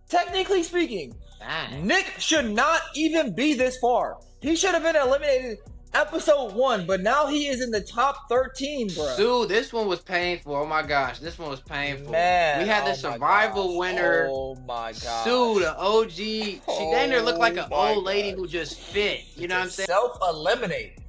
Technically speaking, Dang. Nick should not even be this far. He should have been eliminated episode 1, but now he is in the top 13, bro. Sue, this one was painful. Oh my gosh, this one was painful. Man, We had the oh my survival gosh. winner. Oh my Sue, gosh. the OG. She dang near looked like an Oh my old lady gosh. who just fit. You know what I'm saying? Self-eliminate.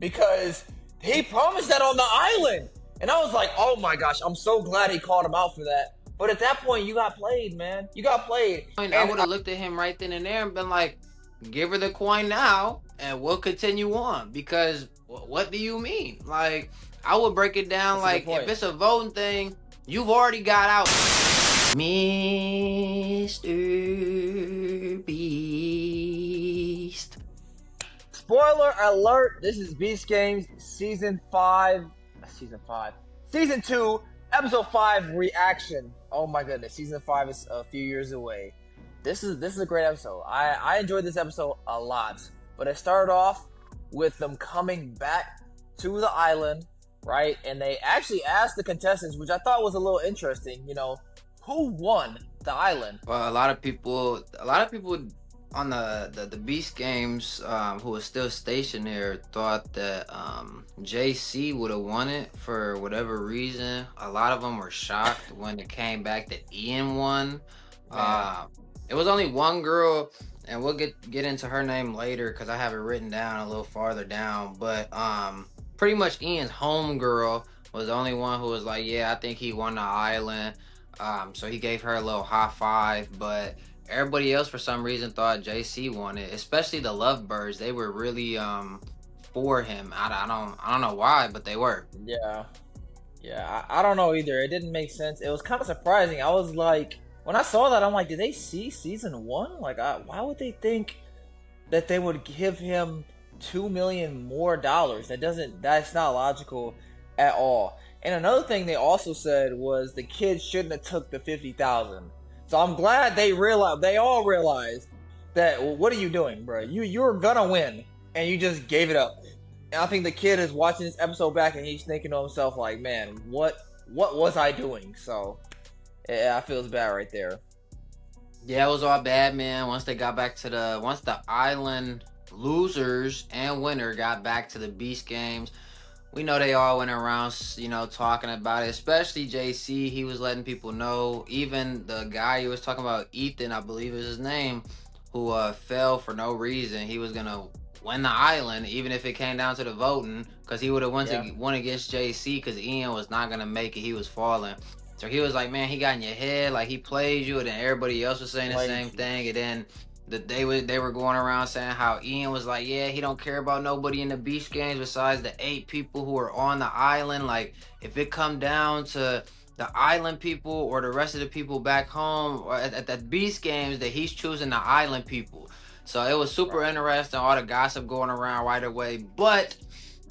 Because he promised that on the island. And I was like, oh my gosh, I'm so glad he called him out for that. But at that point, you got played, man. You got played. I would have looked at him right then and there and been like, give her the coin now and we'll continue on. Because what do you mean? Like, I would break it down like, if it's a voting thing, you've already got out. Mr. Beast. Spoiler alert, this is Beast Games Season 2, Episode 5 reaction. Oh my goodness, Season 5 is a few years away. This is a great episode. I enjoyed this episode a lot. But it started off with them coming back to the island, right? And they actually asked the contestants, which I thought was a little interesting, you know, who won the island? Well, a lot of people on the Beast Games who was still stationed there thought that JC would have won it for whatever reason. A lot of them were shocked when it came back that Ian won. It was only one girl, and we'll get into her name later because I have it written down a little farther down. But pretty much Ian's home girl was the only one who was like, yeah, I think he won the island. So he gave her a little high five, but everybody else for some reason thought JC won it, especially the Lovebirds. They were really for him. I don't know why, but they were. Yeah, I don't know either. It didn't make sense. It was kind of surprising. I was like, when I saw that, I'm like, did they see season 1? Like, why would they think that they would give him $2 million more? That's not logical at all. And another thing they also said was the kids shouldn't have took the 50,000. So I'm glad they all realized that, well, what are you doing, bro? You're gonna win, and you just gave it up. And I think the kid is watching this episode back, and he's thinking to himself, like, man, what was I doing? So, yeah, I feel it's bad right there. Yeah, it was all bad, man. Once the island losers and winner got back to the Beast Games, we know they all went around, you know, talking about it, especially JC. He was letting people know. Even the guy he was talking about, Ethan, I believe is his name, who fell for no reason. He was going to win the island, even if it came down to the voting, because he would have won against JC because Ian was not going to make it. He was falling. So he was like, man, he got in your head. Like, he played you, and then everybody else was saying the same thing. And then they were going around saying how Ian was like, yeah, he don't care about nobody in the Beast Games besides the 8 people who are on the island. Like, if it come down to the island people or the rest of the people back home or at the Beast Games, that he's choosing the island people. So it was super interesting, all the gossip going around right away. But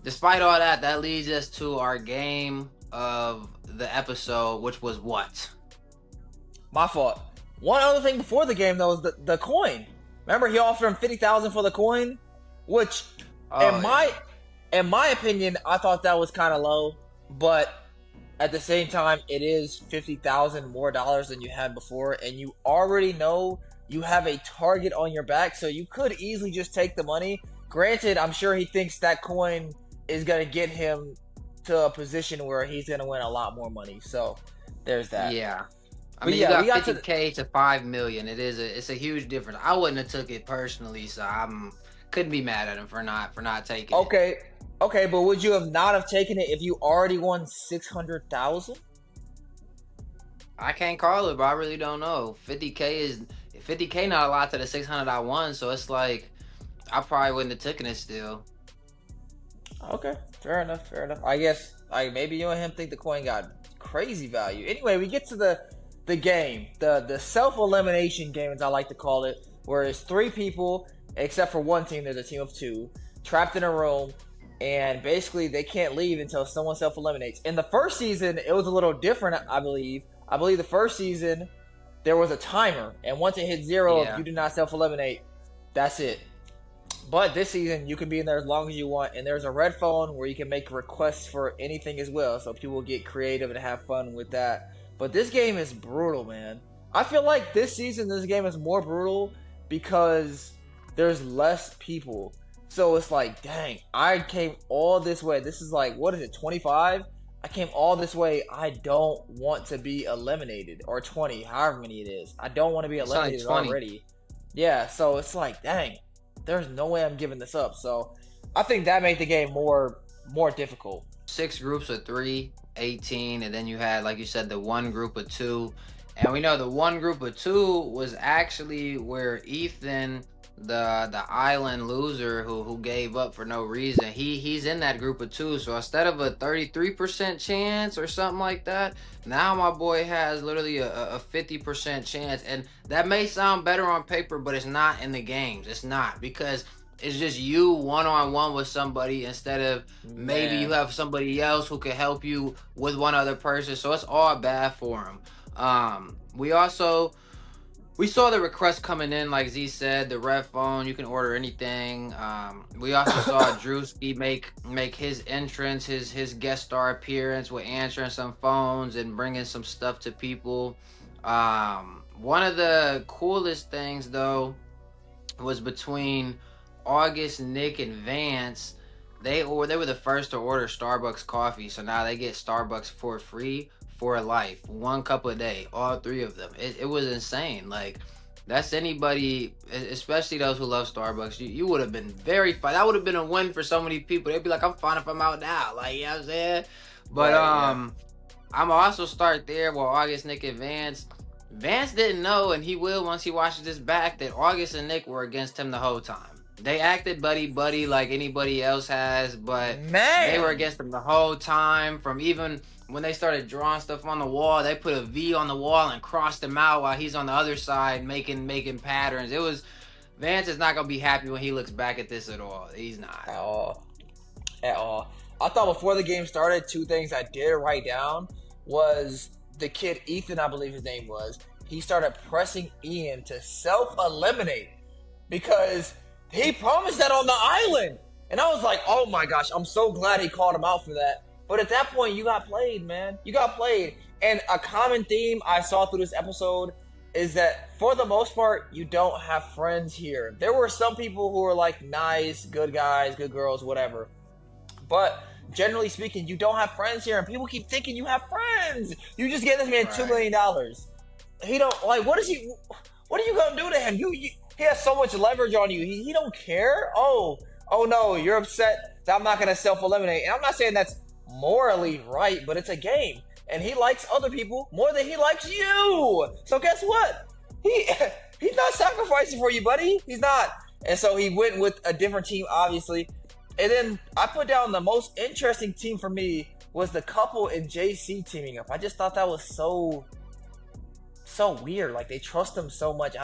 despite all that, that leads us to our game of the episode, which was what? My fault. One other thing before the game, though, was the coin. Remember, he offered him 50,000 for the coin, which, in my opinion, I thought that was kind of low. But at the same time, it is 50,000 more dollars than you had before, and you already know you have a target on your back, so you could easily just take the money. Granted, I'm sure he thinks that coin is gonna get him to a position where he's gonna win a lot more money. So there's that. Yeah. I mean, you got 50K to 5 million. It's a huge difference. I wouldn't have took it personally, so couldn't be mad at him for not taking it. Okay, but would you have not have taken it if you already won 600,000? I can't call it, but I really don't know. 50K not a lot to the 600 I won, so it's like I probably wouldn't have taken it still. Okay, fair enough. I guess maybe you and him think the coin got crazy value. Anyway, we get to the game, the self-elimination game, as I like to call it, where it's 3 people, except for one team, there's a team of 2, trapped in a room, and basically they can't leave until someone self-eliminates. In the first season, it was a little different, I believe. I believe the first season, there was a timer, and once it hit 0, if you do not self-eliminate, that's it. But this season, you can be in there as long as you want, and there's a red phone where you can make requests for anything as well, so people get creative and have fun with that. But this game is brutal, man. I feel like this season, this game is more brutal because there's less people. So it's like, dang, I came all this way. This is like, what is it, 25? I came all this way. I don't want to be eliminated. Or 20, however many it is. I don't want to be It's only eliminated 20. already. Yeah, so it's like, dang, there's no way I'm giving this up. So I think that made the game more difficult. 6 groups of 3, 18, and then you had, like you said, the one group of 2. And we know the one group of 2 was actually where Ethan, the island loser who gave up for no reason, he's in that group of 2. So instead of a 33% chance or something like that, now my boy has literally a 50% chance. And that may sound better on paper, but it's not in the games. It's not, because it's just you one-on-one with somebody instead of maybe you Man. have somebody else who can help you with one other person. So it's all bad for him. We saw the request coming in, like Z said, the red phone. You can order anything. We also saw Drewski make his entrance, his guest star appearance with answering some phones and bringing some stuff to people. One of the coolest things though was between August, Nick, and Vance. They were the first to order Starbucks coffee, so now they get Starbucks for free for life, 1 cup a day, all 3 of them. It was insane. Like, that's anybody, especially those who love Starbucks. You would have been very fine. That would have been a win for so many people. They'd be like, I'm fine if I'm out now. Like, you know what I'm saying? But Right, yeah. I'm also start there with August, Nick, and Vance. Vance didn't know, and he will once he watches this back, that August and Nick were against him the whole time. They acted buddy like anybody else has, but they were Man. against him the whole time. From even when they started drawing stuff on the wall, they put a V on the wall and crossed him out while he's on the other side making patterns. It was, Vance is not gonna be happy when he looks back at this at all. He's not. At all. At all. I thought before the game started, 2 things I did write down was the kid Ethan, I believe his name was. He started pressing Ian to self-eliminate because he promised that on the island. And I was like, oh my gosh, I'm so glad he called him out for that. But at that point, you got played, man. You got played. And a common theme I saw through this episode is that for the most part, you don't have friends here. There were some people who were like nice, good guys, good girls, whatever. But generally speaking, you don't have friends here, and people keep thinking you have friends. You just gave this man $2 million. He don't like. What is he? What are you gonna do to him? He has so much leverage on you. He don't care. Oh no, you're upset that I'm not gonna self eliminate. And I'm not saying that's morally right, but it's a game, and he likes other people more than he likes you. So guess what? He he's not sacrificing for you, buddy. He's not. And so he went with a different team, obviously. And then I put down the most interesting team for me was the couple and JC teaming up. I just thought that was so weird. Like, they trust him so much.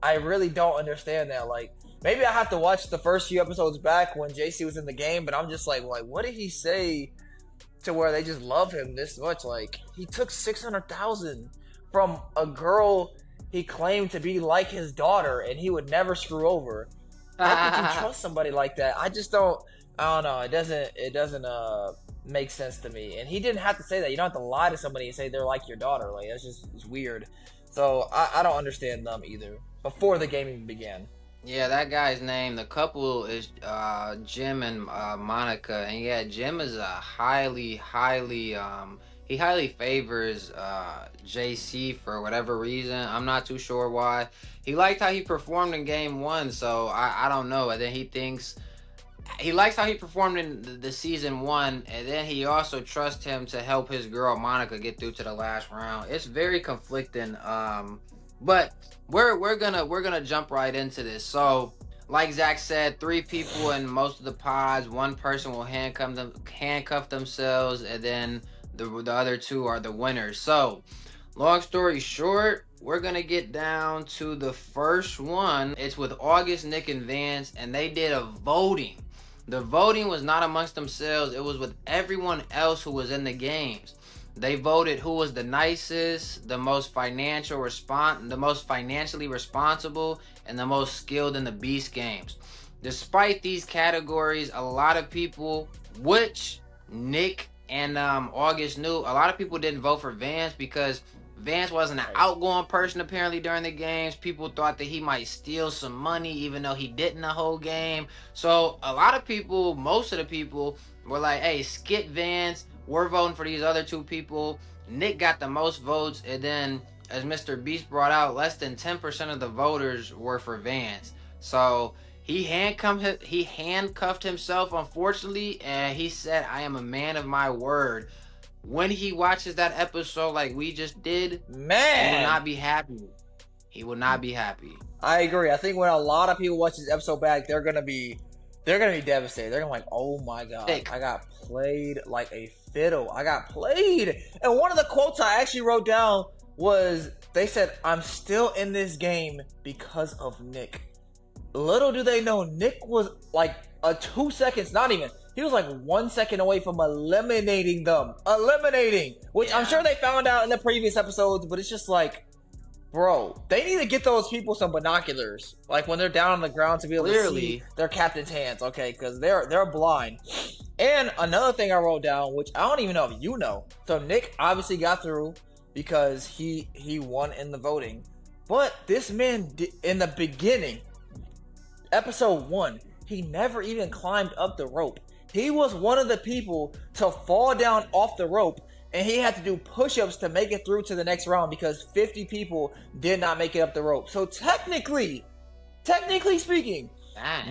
I really don't understand that. Like, maybe I have to watch the first few episodes back when JC was in the game, but I'm just like, what did he say to where they just love him this much? Like, he took 600,000 from a girl he claimed to be like his daughter, and he would never screw over. How could you trust somebody like that? I don't know. It doesn't make sense to me. And he didn't have to say that. You don't have to lie to somebody and say they're like your daughter. Like, it's weird. So I don't understand them either. Before the game even began. Yeah, that guy's name, the couple is Jim and Monica. And yeah, Jim is a he highly favors JC for whatever reason. I'm not too sure why. He liked how he performed in game 1, so I don't know. And then he likes how he performed in the season 1, and then he also trusts him to help his girl Monica get through to the last round. It's very conflicting. But we're gonna jump right into this. So, like Zach said, 3 people in most of the pods. 1 person will handcuff themselves, and then the other 2 are the winners. So, long story short, we're gonna get down to the first one. It's with August, Nick, and Vance, and they did a voting. The voting was not amongst themselves, it was with everyone else who was in the games. They voted who was the nicest, the most financially responsible, and the most skilled in the Beast games. Despite these categories, a lot of people, which Nick and August knew, a lot of people didn't vote for Vance because Vance wasn't an outgoing person apparently during the games. People thought that he might steal some money even though he didn't the whole game. So a lot of people, most of the people were like, hey, skip Vance. We're voting for these other two people. Nick got the most votes, and then as Mr. Beast brought out, less than 10% of the voters were for Vance. So he handcuffed himself, unfortunately, and he said, I am a man of my word. When he watches that episode like we just did, man, he will not be happy. He will not be happy. I agree. I think when a lot of people watch this episode back, they're gonna be devastated. They're gonna be like, oh my god, I got played like a fiddle. I got played. And one of the quotes I actually wrote down was, they said, I'm still in this game because of Nick. Little do they know, Nick was like a 2 seconds, not even. He was like 1 second away from eliminating them. Which I'm sure they found out in the previous episodes, but it's just like, bro, they need to get those people some binoculars, like when they're down on the ground, to be able to see their captain's hands, okay? Because they're blind. And another thing I wrote down, which I don't even know if you know. So Nick obviously got through because he won in the voting. But this man, in the beginning, episode 1, he never even climbed up the rope. He was one of the people to fall down off the rope, and he had to do push-ups to make it through to the next round because 50 people did not make it up the rope. So technically speaking,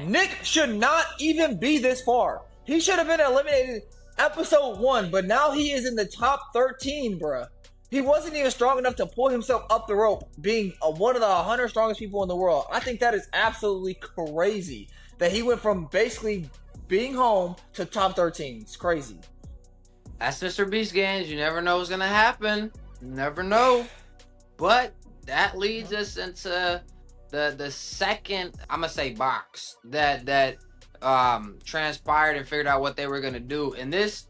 Nick should not even be this far. He should have been eliminated episode 1, but now he is in the top 13, bruh. He wasn't even strong enough to pull himself up the rope, being one of the 100 strongest people in the world. I think that is absolutely crazy that he went from basically being home to top 13. It's crazy. That's Mr. Beast games. You never know what's gonna happen. You never know. But that leads us into the second, I'm gonna say, box that transpired and figured out what they were gonna do. And this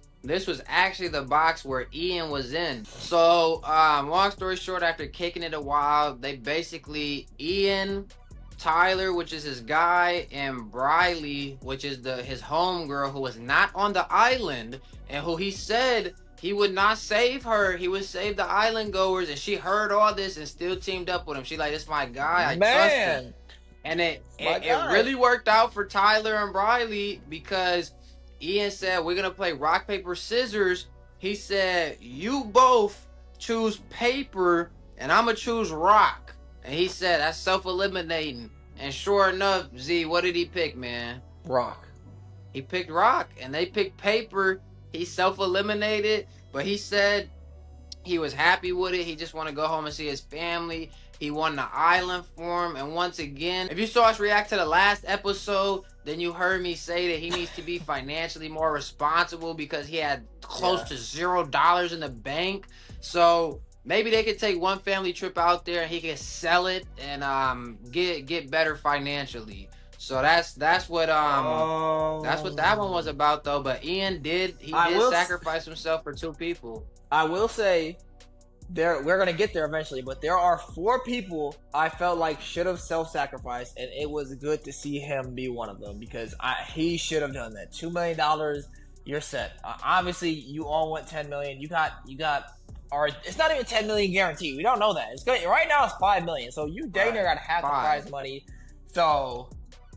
was actually the box where Ian was in. So long story short, after kicking it a while, they basically, Ian, Tyler, which is his guy, and Briley, which is his homegirl, who was not on the island, and who he said he would not save her. He would save the island goers, and she heard all this and still teamed up with him. She like, this is my guy. I trust him. And it really worked out for Tyler and Briley because Ian said, we're going to play rock, paper, scissors. He said, you both choose paper, and I'm going to choose rock. And he said, that's self-eliminating. And sure enough, Z, what did he pick, man? Rock. He picked rock, and they picked paper. He self-eliminated, but he said he was happy with it. He just want to go home and see his family. He won the island for him. And once again, if you saw us react to the last episode, then you heard me say that he needs to be financially more responsible because he had close to $0 in the bank. So maybe they could take one family trip out there and he could sell it and get better financially. So that's what that one was about though. But Ian did sacrifice himself for two people. I will say we're gonna get there eventually, but there are 4 people I felt like should have self-sacrificed, and it was good to see him be one of them because he should have done that. $2 million, you're set. Obviously, you all want 10 million. You got. Or it's not even 10 million guaranteed. We don't know that. It's good. Right now it's 5 million. So you dang near got half the prize money. So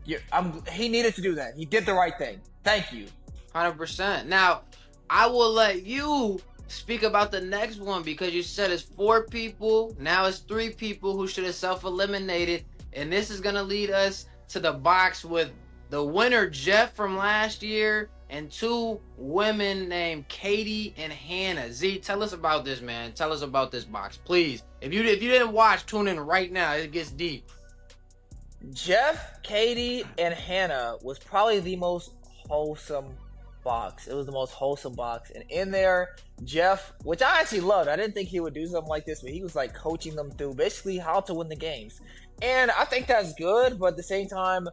he needed to do that. He did the right thing. Thank you. 100%. Now, I will let you speak about the next one because you said it's 4 people. Now it's 3 people who should have self-eliminated. And this is going to lead us to the box with the winner, Jeff, from last year, and 2 women named Katie and Hannah. Z, tell us about this, man. Tell us about this box, please. If you didn't watch, tune in right now. It gets deep. Jeff, Katie, and Hannah was probably the most wholesome box. It was the most wholesome box. And in there, Jeff, which I actually loved. I didn't think he would do something like this, but he was like coaching them through basically how to win the games. And I think that's good, but at the same time,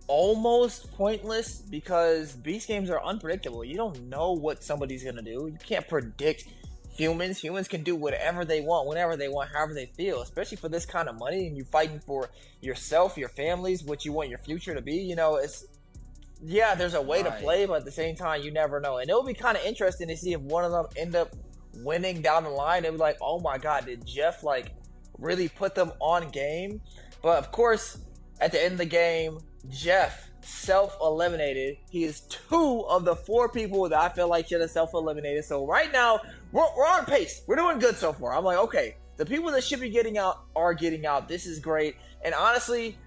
almost pointless because Beast games are unpredictable. You don't know what somebody's gonna do. You can't predict humans. Humans can do whatever they want, whenever they want, however they feel, especially for this kind of money, and you fighting for yourself, your families, what you want your future to be. You know, there's a way to play, but at the same time, you never know. And it'll be kind of interesting to see if one of them end up winning down the line, it was like, oh my god, did Jeff like really put them on game? But of course, at the end of the game, Jeff self-eliminated. He is 2 of the 4 people that I feel like should have self-eliminated. So right now, we're on pace. We're doing good so far. I'm like, okay, the people that should be getting out are getting out. This is great. And honestly,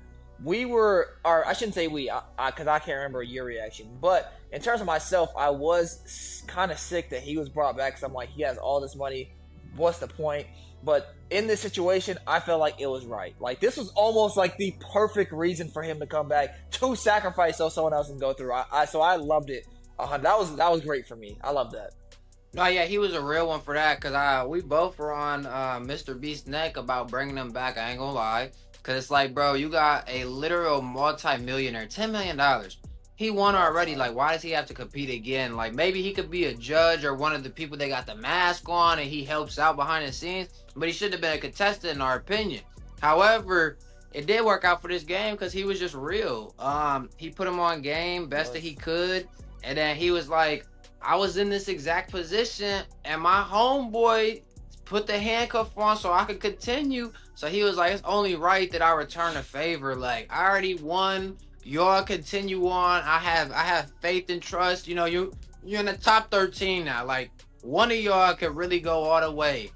I shouldn't say we, because I can't remember your reaction. But in terms of myself, I was kind of sick that he was brought back, because I'm like, he has all this money. What's the point? But in this situation, I felt like it was right. Like, this was almost like the perfect reason for him to come back, to sacrifice so someone else can go through. So I loved it. That was great for me. I love that. No, yeah, he was a real one for that, because we both were on Mr. Beast's neck about bringing him back. I ain't gonna lie. Because it's like, bro, you got a literal multi-millionaire, $10 million. He won already. Like, why does he have to compete again? Like, maybe he could be a judge or one of the people that got the mask on and he helps out behind the scenes, but he shouldn't have been a contestant in our opinion. However, it did work out for this game because he was just real. He put him on game best that he could, and then he was like, I was in this exact position and my homeboy put the handcuff on so I could continue. So he was like, it's only right that I return a favor. Like, I already won. Y'all continue on. I have faith and trust. You know, you're in the top 13 now. Like, one of y'all could really go all the way.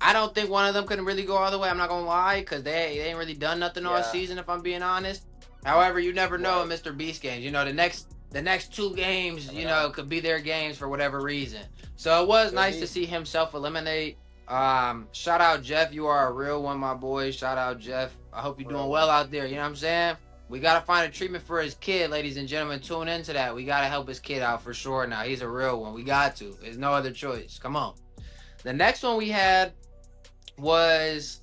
I don't think one of them could really go all the way. I'm not gonna lie, because they ain't really done nothing all season, if I'm being honest. However, you never know in Mr. Beast games. You know, the next 2 games, you know, could be their games for whatever reason. So it was nice to see him self-eliminate. Shout out Jeff, you are a real one, my boy. Shout out Jeff. I hope you're doing well out there. You know what I'm saying? We gotta find a treatment for his kid, ladies and gentlemen. Tune into that. We gotta help his kid out for sure now. He's a real one. We got to. There's no other choice. Come on. The next one we had was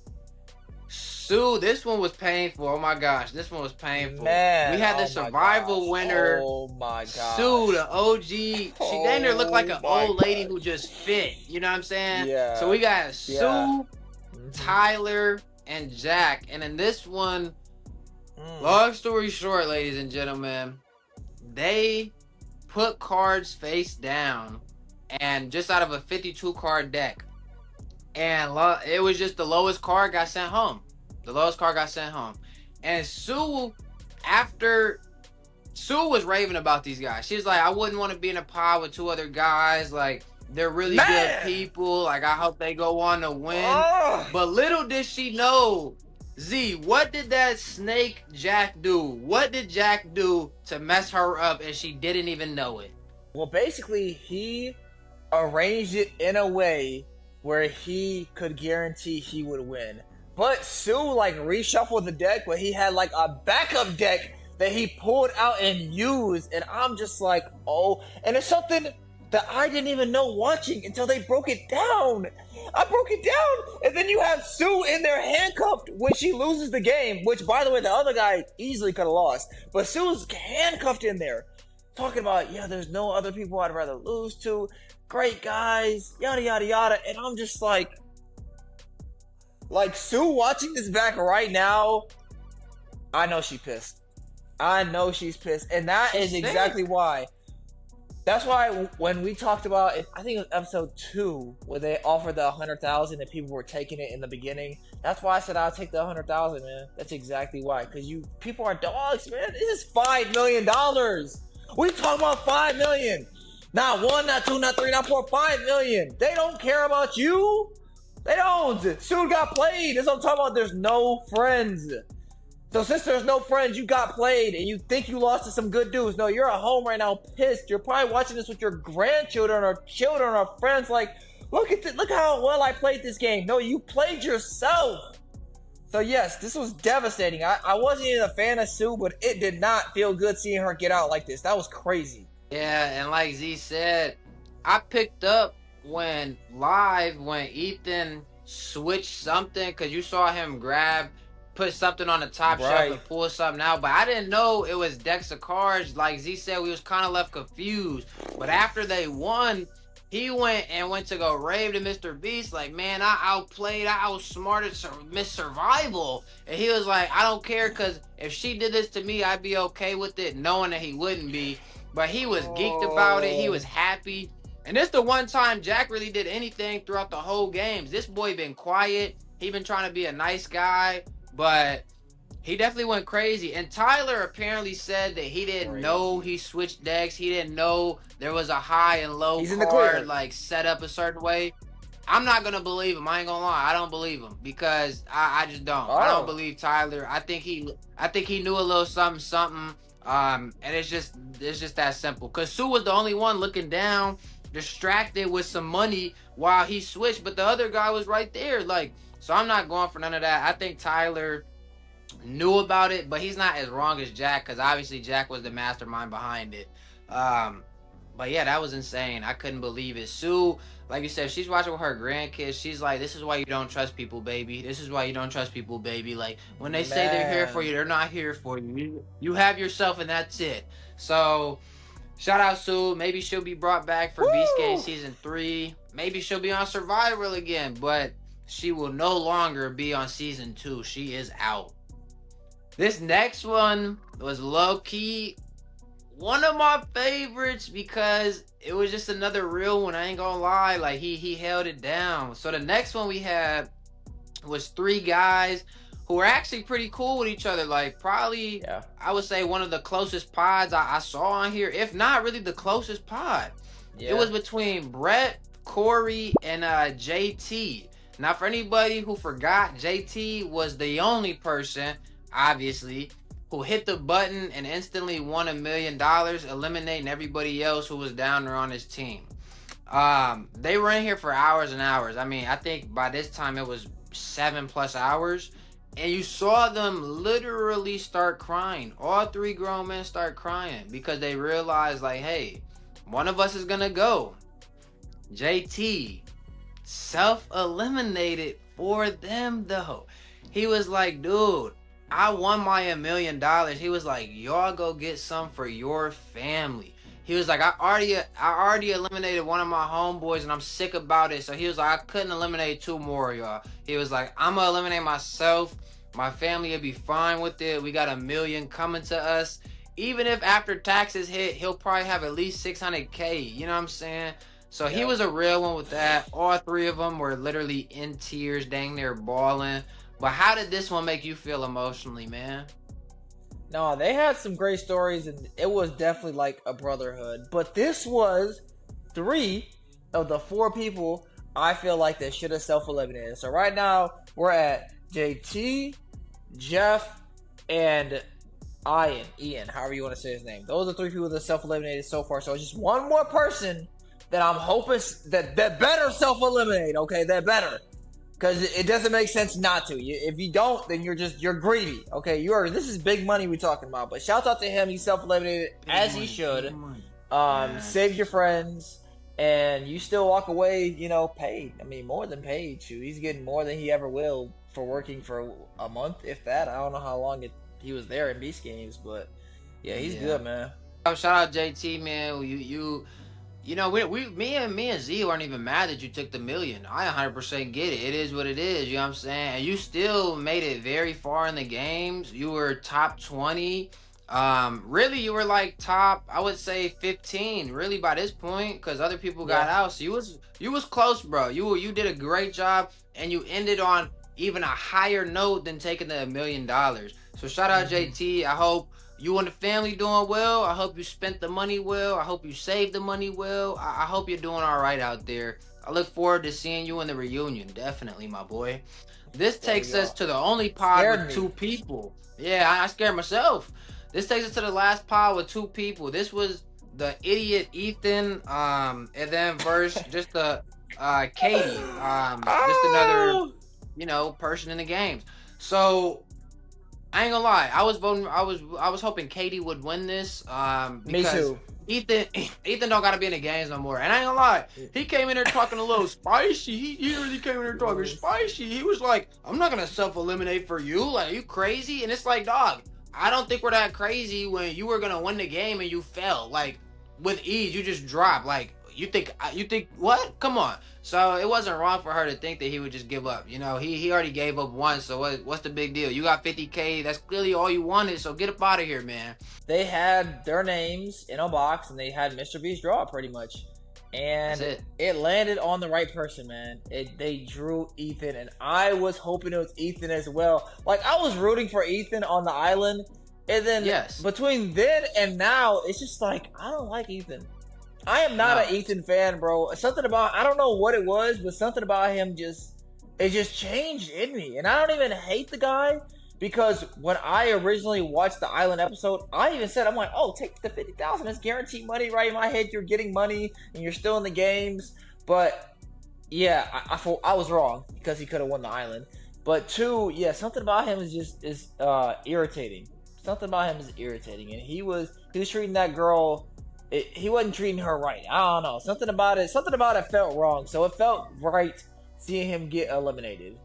Sue. This one was painful. Oh my gosh, this one was painful. Man, we had the survival winner. Oh my god. Sue, the OG. She dang near looked like an old lady who just fit. You know what I'm saying? Yeah. So we got Sue, Tyler, and Jack. And in this one, long story short, ladies and gentlemen, they put cards face down, and just out of a 52 card deck, and it was just the lowest card got sent home. The lowest card got sent home. And Sue was raving about these guys. She's like, I wouldn't want to be in a pod with 2 other guys. Like, they're really good people. Like, I hope they go on to win. But little did she know, Z, what did that snake Jack do? What did Jack do to mess her up and she didn't even know it? Well, basically, he arranged it in a way where he could guarantee he would win. But Sue, like, reshuffled the deck, but he had, like, a backup deck that he pulled out and used. And I'm just like, oh. And it's something that I didn't even know watching until they broke it down. I broke it down. And then you have Sue in there handcuffed when she loses the game, which, by the way, the other guy easily could have lost. But Sue's handcuffed in there, talking about, yeah, there's no other people I'd rather lose to. Great guys, yada, yada, yada. And I'm just like Sue watching this back right now, I know she's pissed. I know she's pissed. And that is exactly why. That's why when we talked about it, I think it was episode 2, where they offered the 100,000 and people were taking it in the beginning. That's why I said I'll take the 100,000, man. That's exactly why. Because people are dogs, man. This is $5 million. We talking about $5 million. Not 1, not 2, not 3, not 4, $5 million. They don't care about you. They don't. Sue got played. That's what I'm talking about. There's no friends. So since there's no friends, you got played and you think you lost to some good dudes. No, you're at home right now pissed. You're probably watching this with your grandchildren or children or friends like, look how well I played this game. No, you played yourself. So yes, this was devastating. I wasn't even a fan of Sue, but it did not feel good seeing her get out like this. That was crazy. Yeah, and like Z said, I picked up when Ethan switched something, because you saw him put something on the top shelf and pull something out, but I didn't know it was decks of cards. Like Z said, we was kind of left confused. But after they won, he went to go rave to Mr. Beast, like, man, I outplayed, I outsmarted Miss Survival. And he was like, I don't care, because if she did this to me, I'd be okay with it, knowing that he wouldn't be. But he was geeked about it. He was happy. And this the one time Jack really did anything throughout the whole games. This boy been quiet. He been trying to be a nice guy, but he definitely went crazy. And Tyler apparently said that he didn't know he switched decks. He didn't know there was a high and low He's in the card clear. like set up a certain way. I'm not gonna believe him. I ain't gonna lie. I don't believe him because I just don't. I don't believe Tyler. I think he knew a little something something. And it's just that simple. Cause Sue was the only one looking down, distracted with some money while he switched, but the other guy was right there. Like, so I'm not going for none of that. I think Tyler knew about it, but he's not as wrong as Jack, because obviously Jack was the mastermind behind it. But yeah, that was insane. I couldn't believe it. Sue, like you said, she's watching with her grandkids. She's like, this is why you don't trust people, baby. This is why you don't trust people, baby. Like, when they say they're here for you, they're not here for you. You have yourself and that's it. So shout out Sue. Maybe she'll be brought back for Beast Game Season 3. Maybe she'll be on Survival again, but she will no longer be on Season 2. She is out. This next one was low-key one of my favorites because it was just another real one. I ain't gonna lie. Like, he held it down. So the next one we had was 3 guys who were actually pretty cool with each other. Like, probably, I would say one of the closest pods I saw on here, if not really the closest pod. Yeah. It was between Brett, Corey, and JT. Now, for anybody who forgot, JT was the only person, obviously, who hit the button and instantly won $1 million, eliminating everybody else who was down there on his team. They were in here for hours and hours. I mean, I think by this time it was 7+ hours. And you saw them literally start crying. All 3 grown men start crying because they realized, like, hey, one of us is going to go. JT self-eliminated for them, though. He was like, dude, I won my $1 million. He was like, y'all go get some for your family. He was like, I already eliminated one of my homeboys and I'm sick about it. So he was like, I couldn't eliminate 2 more, y'all. He was like, I'm gonna eliminate myself. My family will be fine with it. We got $1 million coming to us. Even if after taxes hit, he'll probably have at least $600K. You know what I'm saying? So he was a real one with that. All 3 of them were literally in tears, dang near bawling. But how did this one make you feel emotionally, man? No, they had some great stories, and it was definitely like a brotherhood. But this was 3 of the 4 people I feel like they should have self-eliminated. So right now, we're at JT, Jeff, and Ian, however you want to say his name. Those are 3 people that self-eliminated so far. So it's just one more person that I'm hoping that better self-eliminate, okay? That better. Because it doesn't make sense not to. If you don't, then you're greedy. Okay, this is big money we're talking about. But shout out to him. He self-eliminated as he should. Saved your friends, and you still walk away, paid. I mean, more than paid. Shoot, he's getting more than he ever will for working for a month, if that. I don't know how long he was there in Beast Games, but yeah, he's good, man. Shout out JT, man. Me and Z weren't even mad that you took the $1 million. I 100% get it. It is what it is. You know what I'm saying? And you still made it very far in the games. You were top 20. Really, you were like top, I would say 15. Really, by this point, because other people got out. So you was close, bro. You did a great job, and you ended on even a higher note than taking the $1 million. So shout out JT. I hope you and the family doing well. I hope you spent the money well. I hope you saved the money well. I hope you're doing all right out there. I look forward to seeing you in the reunion. Definitely, my boy. This takes us to the only pod with 2 people. Yeah, I scared myself. This takes us to the last pod with 2 people. This was the idiot Ethan, and then verse just the Katie, just another person in the games. So I ain't gonna lie. I was hoping Katie would win this. Because me too. Ethan don't gotta be in the games no more. And I ain't gonna lie. He came in there talking a little spicy. He really came in there talking spicy. He was like, I'm not gonna self-eliminate for you. Like, are you crazy? And it's like, dog, I don't think we're that crazy when you were gonna win the game and you fell. Like, with ease, you just dropped. Like, you think what? Come on. So it wasn't wrong for her to think that he would just give up. He already gave up once, so what's the big deal? You got 50K, that's clearly all you wanted, so get up out of here, man. They had their names in a box, and they had Mr. Beast draw pretty much. That's and it. it landed on the right person, man. They drew Ethan, and I was hoping it was Ethan as well. Like I was rooting for Ethan on the island, and then Yes. between then and now, it's just like I don't like Ethan. I am not an No. Ethan fan, bro. Something about I don't know what it was, but something about him just changed in me. And I don't even hate the guy because when I originally watched the Island episode, I even said I'm like, oh, take the 50,000. It's guaranteed money, right? In my head, you're getting money and you're still in the games. But yeah, I was wrong because he could have won the Island. But two, yeah, something about him is irritating. Something about him is irritating, and he was treating that girl. He wasn't treating her right. I don't know. Something about it felt wrong. So it felt right seeing him get eliminated.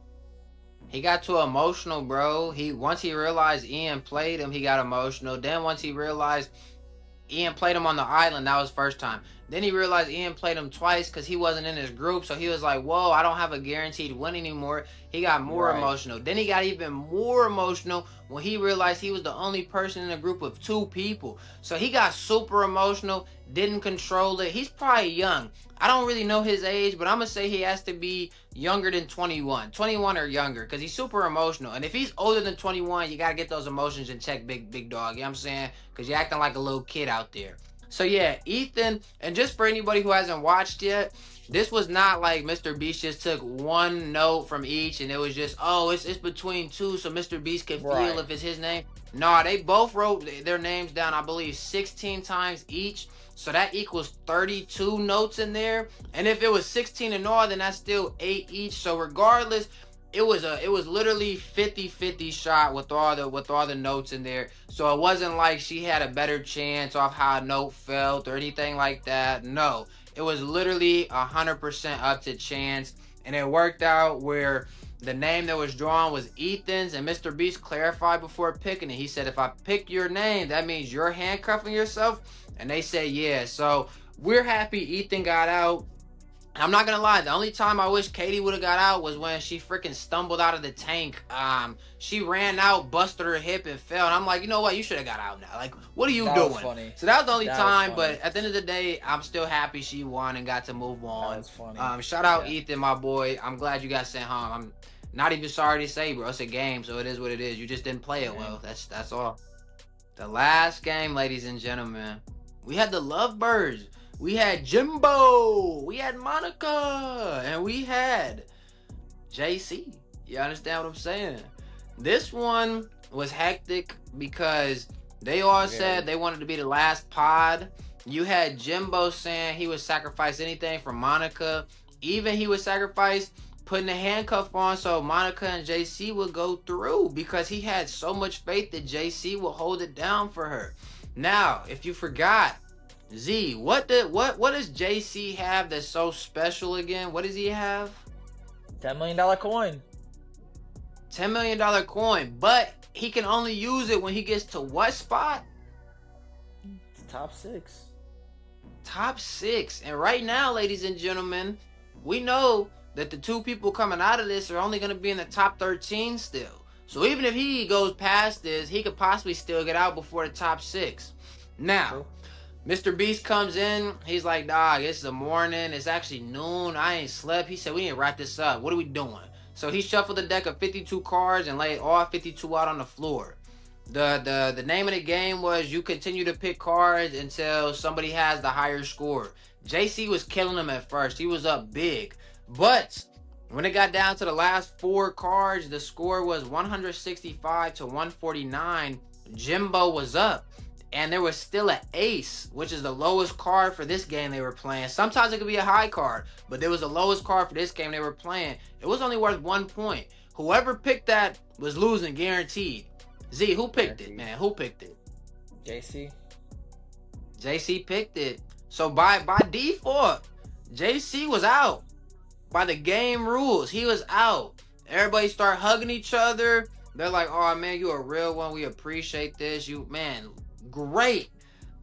He got too emotional, bro. Once he realized Ian played him, he got emotional. Then once he realized Ian played him on the island, that was first time. Then he realized Ian played him twice because he wasn't in his group. So he was like, whoa, I don't have a guaranteed win anymore. He got more Right. emotional. Then he got even more emotional when he realized he was the only person in a group of 2 people. So he got super emotional, didn't control it. He's probably young. I don't really know his age, but I'm going to say he has to be younger than 21. 21 or younger because he's super emotional. And if he's older than 21, you got to get those emotions in check, big dog. You know what I'm saying? Because you're acting like a little kid out there. So yeah, Ethan, and just for anybody who hasn't watched yet, this was not like Mr. Beast just took one note from each and it was just, oh, it's between 2 so Mr. Beast can Right. feel if it's his name. No, they both wrote their names down, I believe, 16 times each. So that equals 32 notes in there. And if it was 16 in all, then that's still 8 each. So regardless, it was literally 50-50 shot with all the notes in there. So it wasn't like she had a better chance off how a note felt or anything like that. No. It was literally 100% up to chance. And it worked out where the name that was drawn was Ethan's, and Mr. Beast clarified before picking it. He said, if I pick your name, that means you're handcuffing yourself. And they said, yeah. So we're happy Ethan got out. I'm not gonna lie, the only time I wish Katie would have got out was when she freaking stumbled out of the tank. She ran out, busted her hip, and fell. And I'm like, you know what? You should have got out now. Like, what are you That doing? was funny. So that was the only That was time. funny. But at the end of the day, I'm still happy she won and got to move on. That was funny. Shout out Yeah. Ethan, my boy. I'm glad you got sent home. I'm not even sorry to say, bro. It's a game, so it is what it is. You just didn't play it well. That's all. The last game, ladies and gentlemen, we had the Lovebirds. We had Jimbo, we had Monica, and we had JC. You understand what I'm saying? This one was hectic because they all said they wanted to be the last pod. You had Jimbo saying he would sacrifice anything for Monica. Even he would sacrifice putting a handcuff on so Monica and JC would go through because he had so much faith that JC would hold it down for her. Now, if you forgot, Z, what does JC have that's so special again? What does he have? $10 million coin. $10 million coin, but he can only use it when he gets to what spot? It's top 6. Top 6. And right now, ladies and gentlemen, we know that the 2 people coming out of this are only going to be in the top 13 still. So even if he goes past this, he could possibly still get out before the top 6. Now, True. Mr. Beast comes in. He's like, dog, it's the morning. It's actually noon. I ain't slept. He said, we need to wrap this up. What are we doing? So he shuffled a deck of 52 cards and laid all 52 out on the floor. The name of the game was you continue to pick cards until somebody has the higher score. JC was killing him at first. He was up big. But when it got down to the last 4 cards, the score was 165 to 149. Jimbo was up. And there was still an ace, which is the lowest card for this game they were playing. Sometimes it could be a high card, but there was the lowest card for this game they were playing. It was only worth 1 point. Whoever picked that was losing guaranteed. Z, who picked it, man? Who picked it? JC. JC picked it. So by default, JC was out. By the game rules, he was out. Everybody start hugging each other. They're like, oh man, you a real one. We appreciate this. You, man, great.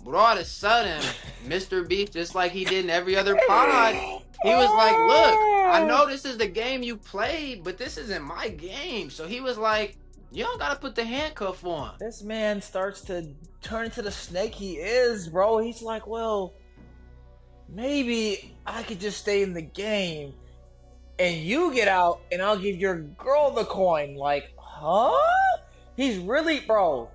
But all of a sudden, Mr. Beast, just like he did in every other pod, he was like, look, I know this is the game you played, but this isn't my game. So he was like, you don't gotta put the handcuff on. This man starts to turn into the snake he is, bro. He's like, well, maybe I could just stay in the game and you get out and I'll give your girl the coin. Like, huh? He's really, bro.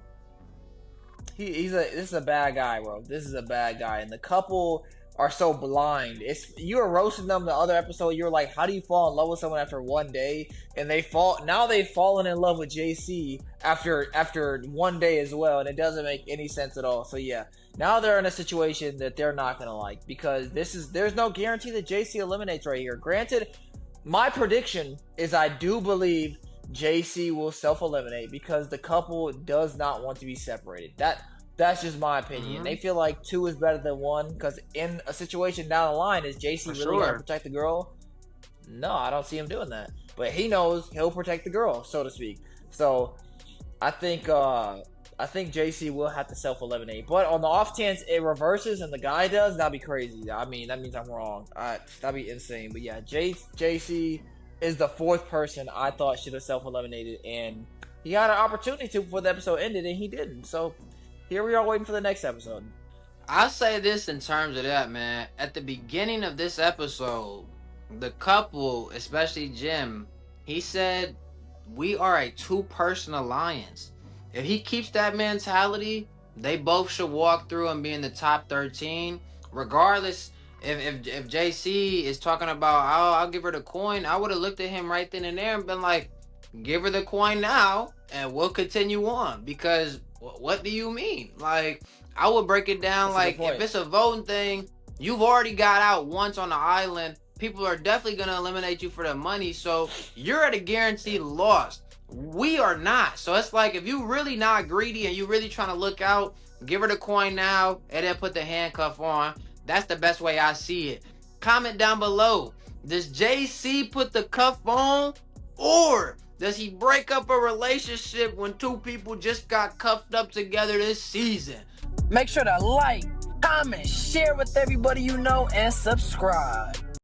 This is a bad guy, bro. This is a bad guy, and the couple are so blind. You were roasting them the other episode. You were like, how do you fall in love with someone after one day? And they've fallen in love with JC after one day as well, and it doesn't make any sense at all. So yeah, now they're in a situation that they're not gonna like, because there's no guarantee that JC eliminates right here. Granted, my prediction is I do believe JC will self-eliminate because the couple does not want to be separated. That's just my opinion. They feel like 2 is better than 1, because in a situation down the line, is JC really going to protect the girl? No, I don't see him doing that. But he knows he'll protect the girl, so to speak. So I think JC will have to self-eliminate. But on the off chance it reverses and the guy does, that'd be crazy. I mean, that means I'm wrong. That'd be insane. But yeah, JC is the 4th person I thought should have self-eliminated, and he had an opportunity to before the episode ended, and he didn't. So here we are waiting for the next episode. I'll say this in terms of that, man. At the beginning of this episode, the couple, especially Jim, he said, we are a 2-person alliance. If he keeps that mentality, they both should walk through and be in the top 13. Regardless, if JC is talking about, I'll give her the coin, I would have looked at him right then and there and been like, give her the coin now and we'll continue on. Because what do you mean? Like, I would break it down. That's like, if it's a voting thing, you've already got out once on the island. People are definitely going to eliminate you for the money. So you're at a guaranteed loss. We are not. So it's like, if you really not greedy and you really trying to look out, give her the coin now and then put the handcuff on. That's the best way I see it. Comment down below. Does JC put the cuff on, or does he break up a relationship when 2 people just got cuffed up together this season? Make sure to like, comment, share with everybody you know, and subscribe.